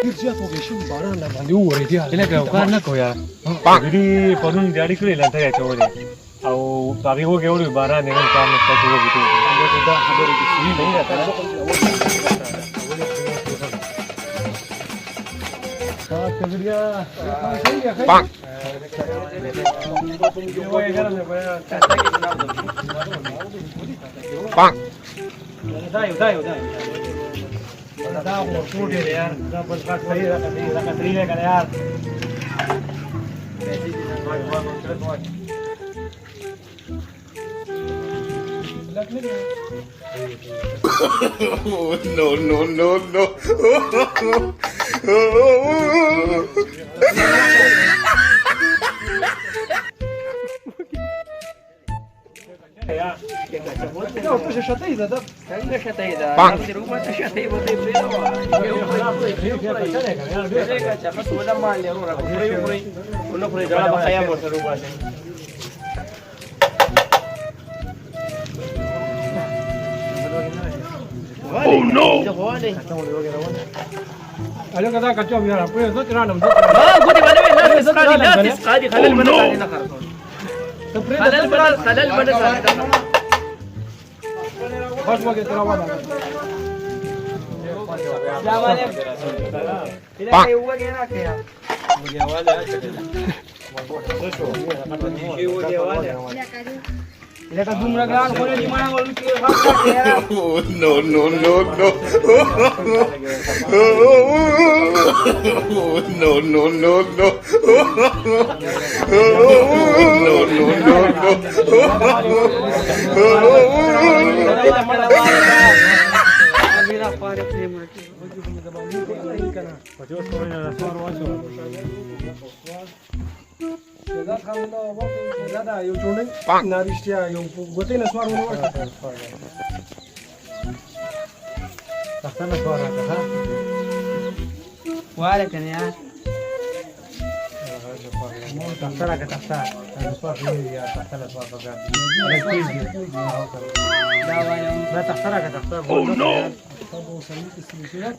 ګرځیا په کې شم باران نه باندې وورېدی لکه کار نه کویا دې پرون دیاړي کړې لته چولې او هغه وګه وړي باران نه کار نه کوي وګه دا خبره دې صحیح نه ده کګړیا پاک پاک دا مو ټول دی یار دا بل څه صحیح راکړي کنه یار No, no, no, no. څه شته ده دا څنګه شته ده د رومه څه شته و دې په دا چې خاص ولا مال له ورا کوي نو پرې دا به خیا مو سره وباسي Oh no! الو کدا کچو بیا په زو ترانم زو ګوتې باندې لا تسقادي خلل باندې نه خرڅو خلل باندې خاص وګه تراواله جاواله پاک وګه نه کیا وګه والا لکه دومره ګران خو نه مانا ولې چې No, no, no, no. No, no, no, no. No, no, no, دا خاونده وګه دا یو جوړنګ ناريشتیا یو ګوتې نه سوارونه ورته تخته نه سوار راځه ها واره کنه یا تخته راکه تخته سوار دی یا تخته نه سوار راځه دا تخته راکه تخته Oh no!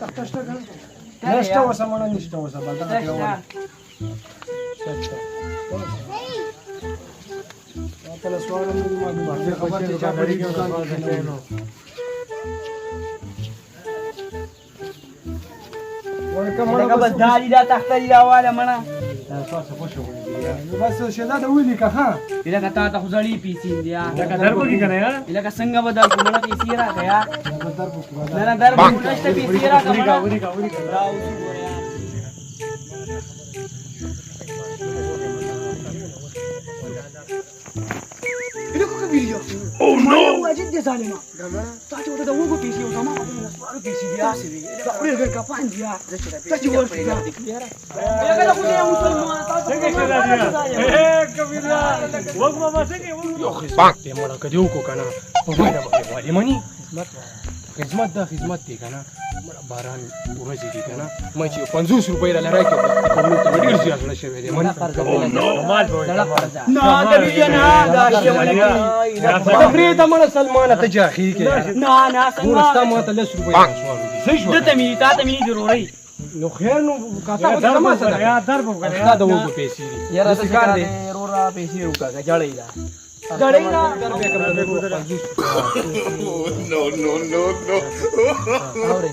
تخته شته کنه نشته وسمانه نشته وسه بدل یو Kalau suara mungkin madu baca kabar tidak beri kan mereka bedari dah takhta di awal mana bas sheda da wili ka ha ila kata ta khuzali pisi dia لکه دربو کې کنه یا ila ka sanga badal ko mana pisi ra kaya nana dar ko nasta pisi ra ka Oh no! wajib dia zalima tak cuba dah wogo pisi sama apa nak suara pisi dia tak boleh ger kapan dia tak cuba dia ya kada ko dia musulman څنګه شدا دی کبیره وګ ما څنګه یو خدمت ته مولا کدیو کو کنه په وایره باندې والی منی خدمت دا خدمت دی کنه باران ورځ دی کنه ما چې 50 روپۍ را لراي کوم ته ډیر زیات نشوي دی منی مال به نه دا بیا نه دا شی ولا تقریر د من سلمان ته جاخی کې نه نه ورستا ما ته 10 روپۍ صحیح شو ته مې تا ته مې ضروري نو خیر نو کاته کو ما سره یا دربو کنه دا د وګو پیسې دي یاره څه کار دی رورا پیسې وکړه جړې دا جړې نه No, no, no, no. اورې